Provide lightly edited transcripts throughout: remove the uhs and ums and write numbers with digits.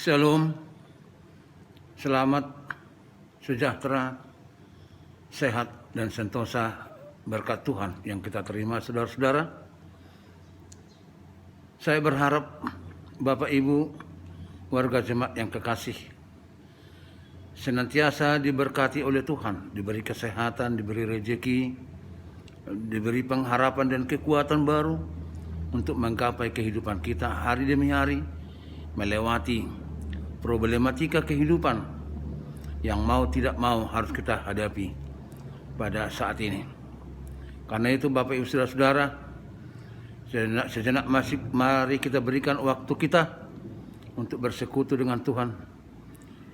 Shalom, selamat, sejahtera, sehat, dan sentosa berkat Tuhan yang kita terima, saudara-saudara. Saya berharap Bapak Ibu, warga jemaat yang kekasih, senantiasa diberkati oleh Tuhan, diberi kesehatan, diberi rezeki, diberi pengharapan dan kekuatan baru untuk menggapai kehidupan kita hari demi hari, melewati problematika kehidupan yang mau tidak mau harus kita hadapi pada saat ini. Karena itu Bapak Ibu Saudara-saudara, sejenak mari kita berikan waktu kita untuk bersekutu dengan Tuhan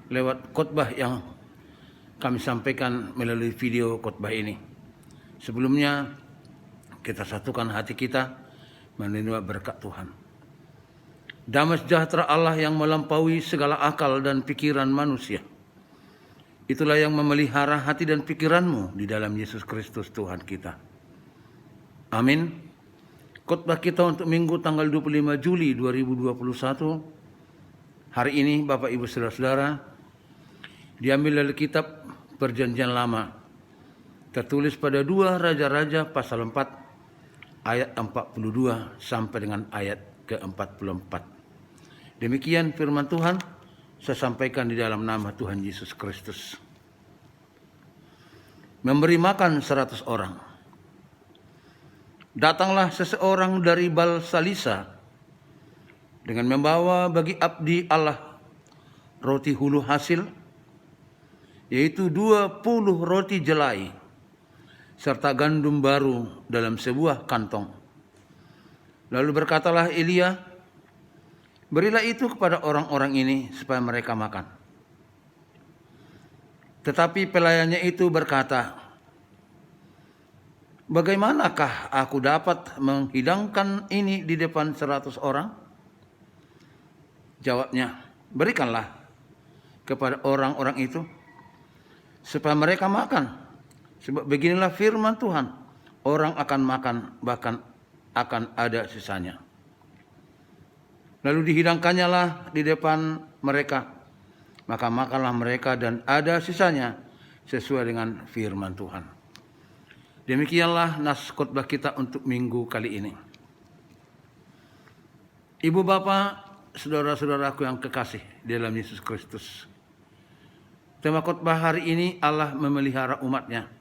lewat khotbah yang kami sampaikan melalui video khotbah ini. Sebelumnya kita satukan hati kita menerima berkat Tuhan. Damai sejahtera Allah yang melampaui segala akal dan pikiran manusia, itulah yang memelihara hati dan pikiranmu di dalam Yesus Kristus Tuhan kita. Amin. Khotbah kita untuk Minggu tanggal 25 Juli 2021 hari ini, Bapak Ibu Saudara-saudara, diambil dari kitab Perjanjian Lama, tertulis pada 2 Raja-Raja pasal 4 ayat 42 sampai dengan ayat ke-44. Demikian firman Tuhan, saya sampaikan di dalam nama Tuhan Yesus Kristus. Memberi makan 100 orang. Datanglah seseorang dari Balsalisa dengan membawa bagi abdi Allah roti hulu hasil, yaitu 20 roti jelai serta gandum baru dalam sebuah kantong. Lalu berkatalah Elia, berilah itu kepada orang-orang ini supaya mereka makan. Tetapi pelayannya itu berkata, bagaimanakah aku dapat menghidangkan ini di depan 100 orang? Jawabnya, berikanlah kepada orang-orang itu supaya mereka makan. Sebab beginilah firman Tuhan, orang akan makan bahkan akan ada sisanya. Lalu dihidangkannya lah di depan mereka, maka makanlah mereka dan ada sisanya sesuai dengan firman Tuhan. Demikianlah nas khotbah kita untuk minggu kali ini. Ibu bapak, saudara-saudaraku yang kekasih di dalam Yesus Kristus, tema khotbah hari ini, Allah memelihara umatnya.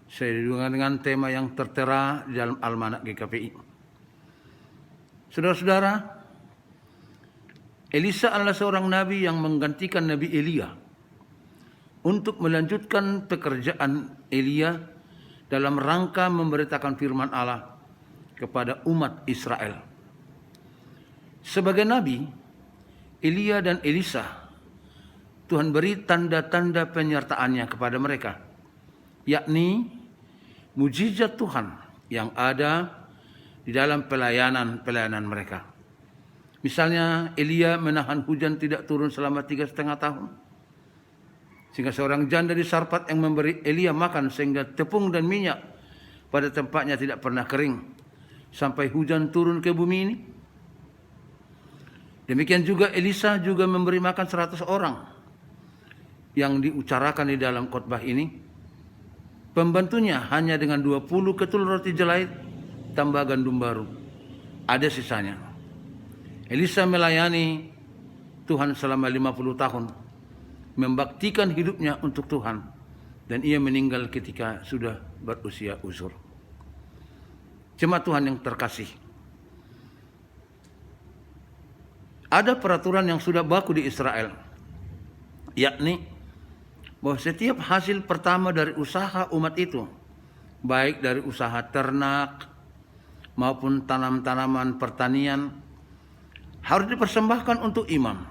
Saya dihubungkan dengan tema yang tertera di dalam Almanak GKPI. Saudara-saudara, Elisa adalah seorang nabi yang menggantikan Nabi Elia untuk melanjutkan pekerjaan Elia dalam rangka memberitakan firman Allah kepada umat Israel. Sebagai nabi, Elia dan Elisa, Tuhan beri tanda-tanda penyertaannya kepada mereka, yakni mujizat Tuhan yang ada di dalam pelayanan mereka. Misalnya Elia menahan hujan tidak turun selama 3,5 tahun. Sehingga seorang janda di Sarpat yang memberi Elia makan sehingga tepung dan minyak pada tempatnya tidak pernah kering sampai hujan turun ke bumi ini. Demikian juga Elisa juga memberi makan 100 orang yang diucarakan di dalam khotbah ini. Pembantunya hanya dengan 20 ketul roti jelai tambah gandum baru. Ada sisanya. Elisa melayani Tuhan selama 50 tahun. Membaktikan hidupnya untuk Tuhan. Dan ia meninggal ketika sudah berusia uzur. Jemaat Tuhan yang terkasih, ada peraturan yang sudah baku di Israel, yakni bahwa setiap hasil pertama dari usaha umat itu, baik dari usaha ternak maupun tanam-tanaman pertanian, harus dipersembahkan untuk imam.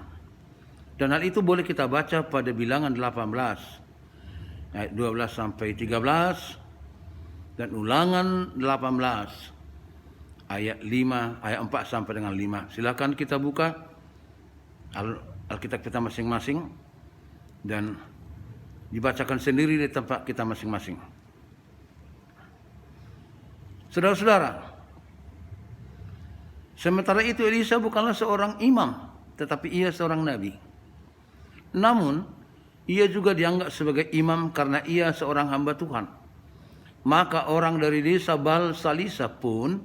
Dan hal itu boleh kita baca pada Bilangan 18 ayat 12 sampai 13 dan Ulangan 18 ayat 5 ayat 4 sampai dengan 5. Silakan kita buka Alkitab kita masing-masing dan dibacakan sendiri di tempat kita masing-masing. Saudara-saudara, sementara itu Elisa bukanlah seorang imam, tetapi ia seorang nabi. Namun, ia juga dianggap sebagai imam karena ia seorang hamba Tuhan. Maka orang dari desa Bal Salisa pun,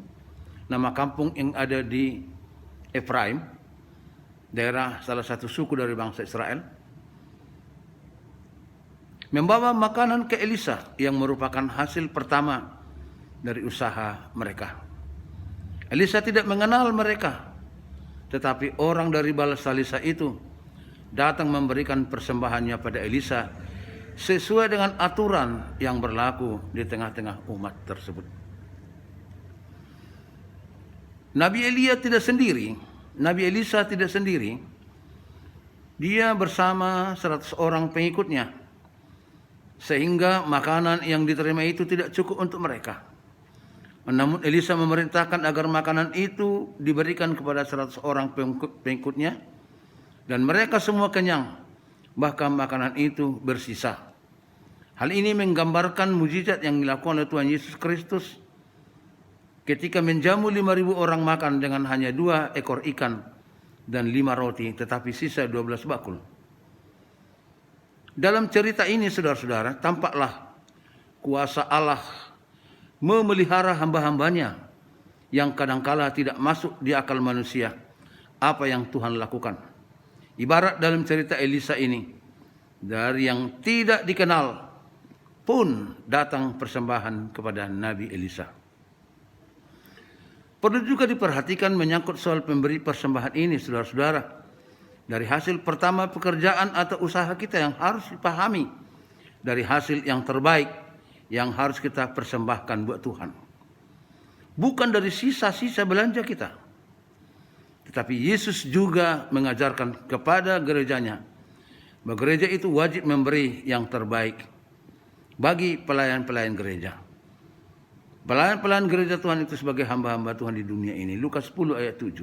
nama kampung yang ada di Efraim, daerah salah satu suku dari bangsa Israel, membawa makanan ke Elisa yang merupakan hasil pertama dari usaha mereka. Elisa tidak mengenal mereka, tetapi orang dari Bal Salisa itu datang memberikan persembahannya pada Elisa sesuai dengan aturan yang berlaku di tengah-tengah umat tersebut. Nabi Elisa tidak sendiri. Dia bersama 100 orang pengikutnya, sehingga makanan yang diterima itu tidak cukup untuk mereka. Namun Elisa memerintahkan agar makanan itu diberikan kepada 100 orang pengikutnya, dan mereka semua kenyang, bahkan makanan itu bersisa. Hal ini menggambarkan mujizat yang dilakukan oleh Tuhan Yesus Kristus ketika menjamu 5.000 orang makan dengan hanya 2 ekor ikan dan 5 roti, tetapi sisa 12 bakul. Dalam cerita ini, saudara-saudara, tampaklah kuasa Allah memelihara hamba-hambanya yang kadangkala tidak masuk di akal manusia apa yang Tuhan lakukan. Ibarat dalam cerita Elisa ini, dari yang tidak dikenal pun datang persembahan kepada Nabi Elisa. Perlu juga diperhatikan menyangkut soal pemberi persembahan ini, saudara-saudara. Dari hasil pertama pekerjaan atau usaha kita yang harus dipahami, dari hasil yang terbaik yang harus kita persembahkan buat Tuhan. Bukan dari sisa-sisa belanja kita. Tetapi Yesus juga mengajarkan kepada gerejanya bahwa gereja itu wajib memberi yang terbaik bagi pelayan-pelayan gereja. Pelayan-pelayan gereja Tuhan itu sebagai hamba-hamba Tuhan di dunia ini. Lukas 10 ayat 7.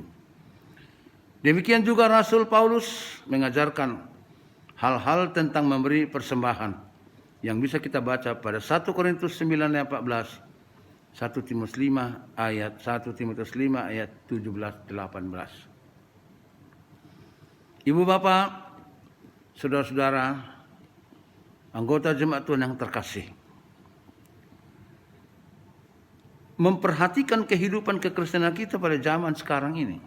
Demikian juga Rasul Paulus mengajarkan hal-hal tentang memberi persembahan yang bisa kita baca pada 1 Korintus 9 ayat 14, 1 Timotius 5 ayat 17, Ibu Bapak, saudara-saudara, anggota jemaat Tuhan yang terkasih, memperhatikan kehidupan kekristenan kita pada zaman sekarang ini,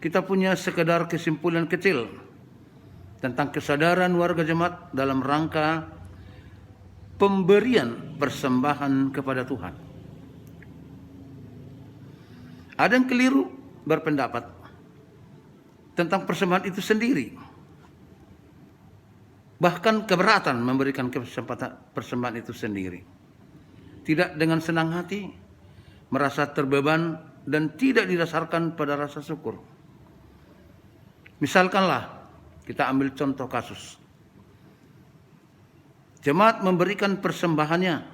kita punya sekedar kesimpulan kecil tentang kesadaran warga jemaat dalam rangka pemberian persembahan kepada Tuhan. Ada yang keliru berpendapat tentang persembahan itu sendiri, bahkan keberatan memberikan persembahan itu sendiri, tidak dengan senang hati, merasa terbeban, dan tidak didasarkan pada rasa syukur. Misalkanlah, kita ambil contoh kasus. Jemaat memberikan persembahannya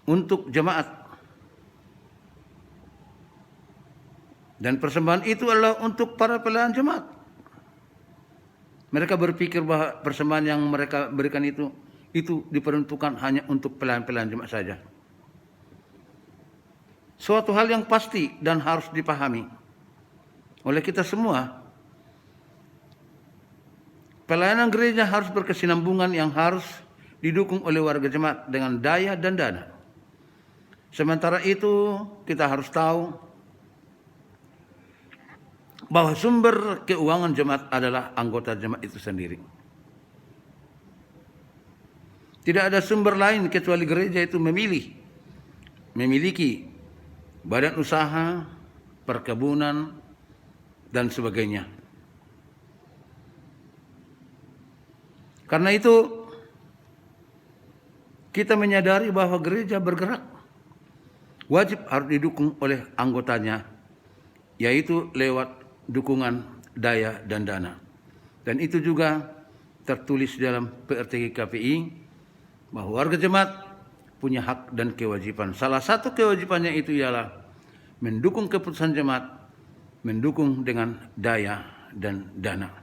untuk jemaat. Dan persembahan itu adalah untuk para pelayan jemaat. Mereka berpikir bahwa persembahan yang mereka berikan itu diperuntukkan hanya untuk pelayan-pelayan jemaat saja. Suatu hal yang pasti dan harus dipahami oleh kita semua, pelayanan gereja harus berkesinambungan yang harus didukung oleh warga jemaat dengan daya dan dana. Sementara itu, kita harus tahu bahwa sumber keuangan jemaat adalah anggota jemaat itu sendiri. Tidak ada sumber lain kecuali gereja itu memiliki badan usaha, perkebunan, dan sebagainya. Karena itu, kita menyadari bahwa gereja bergerak wajib harus didukung oleh anggotanya, yaitu lewat dukungan daya dan dana. Dan itu juga tertulis dalam PRTG KPI bahwa warga jemaat punya hak dan kewajiban. Salah satu kewajibannya itu ialah mendukung keputusan jemaat, mendukung dengan daya dan dana.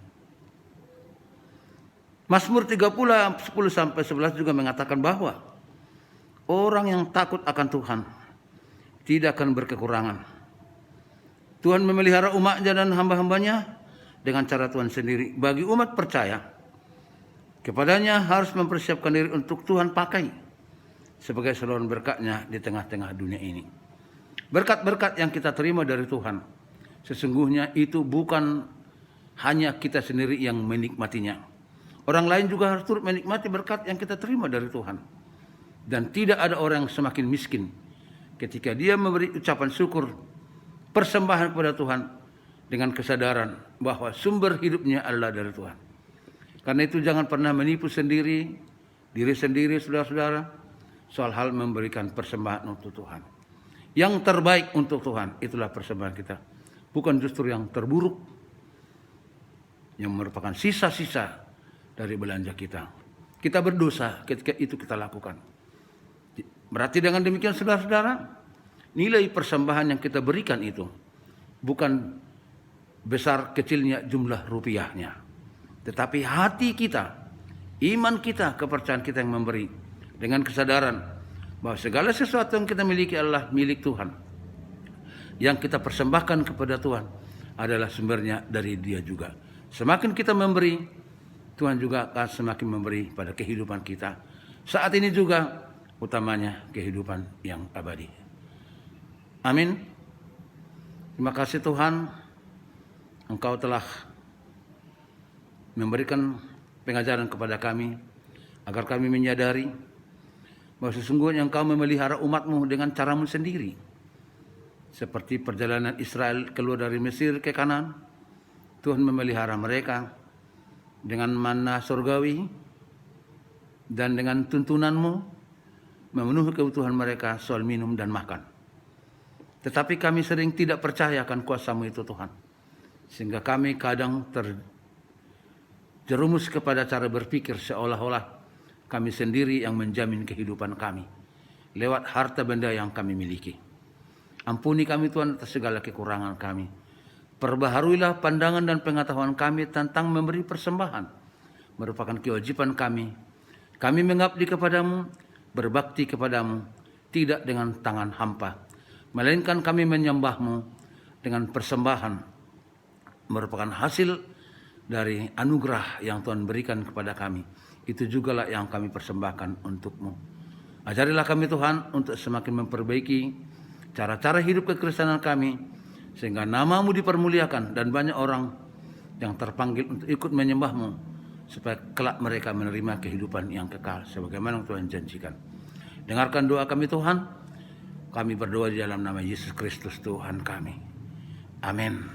Mazmur 30:10-11 juga mengatakan bahwa orang yang takut akan Tuhan tidak akan berkekurangan. Tuhan memelihara umatnya dan hamba-hambanya dengan cara Tuhan sendiri. Bagi umat percaya, kepadanya harus mempersiapkan diri untuk Tuhan pakai sebagai saluran berkat-Nya di tengah-tengah dunia ini. Berkat-berkat yang kita terima dari Tuhan, sesungguhnya itu bukan hanya kita sendiri yang menikmatinya. Orang lain juga harus turut menikmati berkat yang kita terima dari Tuhan. Dan tidak ada orang yang semakin miskin ketika dia memberi ucapan syukur, persembahan kepada Tuhan dengan kesadaran bahwa sumber hidupnya adalah dari Tuhan. Karena itu jangan pernah menipu diri sendiri saudara-saudara, soal hal memberikan persembahan untuk Tuhan. Yang terbaik untuk Tuhan, itulah persembahan kita. Bukan justru yang terburuk, yang merupakan sisa-sisa dari belanja kita. Kita berdosa ketika itu kita lakukan. Berarti dengan demikian saudara-saudara, nilai persembahan yang kita berikan itu bukan besar kecilnya jumlah rupiahnya, tetapi hati kita, iman kita, kepercayaan kita yang memberi, dengan kesadaran bahwa segala sesuatu yang kita miliki adalah milik Tuhan. Yang kita persembahkan kepada Tuhan adalah sumbernya dari Dia juga. Semakin kita memberi, Tuhan juga akan semakin memberi pada kehidupan kita. Saat ini juga utamanya kehidupan yang abadi. Amin. Terima kasih Tuhan, Engkau telah memberikan pengajaran kepada kami agar kami menyadari bahwa sesungguhnya Engkau memelihara umat-Mu dengan cara-Mu sendiri. Seperti perjalanan Israel keluar dari Mesir ke Kanaan, Tuhan memelihara mereka dengan manna surgawi dan dengan tuntunan-Mu memenuhi kebutuhan mereka soal minum dan makan. Tetapi kami sering tidak percaya akan kuasa-Mu itu Tuhan. Sehingga kami kadang terjerumus kepada cara berpikir seolah-olah kami sendiri yang menjamin kehidupan kami lewat harta benda yang kami miliki. Ampuni kami Tuhan atas segala kekurangan kami. Perbaharuilah pandangan dan pengetahuan kami tentang memberi persembahan. Merupakan kewajiban kami. Kami mengabdi kepadamu, berbakti kepadamu, tidak dengan tangan hampa, melainkan kami menyembahmu dengan persembahan. Merupakan hasil dari anugerah yang Tuhan berikan kepada kami. Itu jugalah yang kami persembahkan untuk-Mu. Ajarilah kami Tuhan untuk semakin memperbaiki cara-cara hidup kekristenan kami, sehingga nama-Mu dipermuliakan dan banyak orang yang terpanggil untuk ikut menyembah-Mu, supaya kelak mereka menerima kehidupan yang kekal sebagaimana Tuhan janjikan. Dengarkan doa kami Tuhan. Kami berdoa di dalam nama Yesus Kristus Tuhan kami. Amin.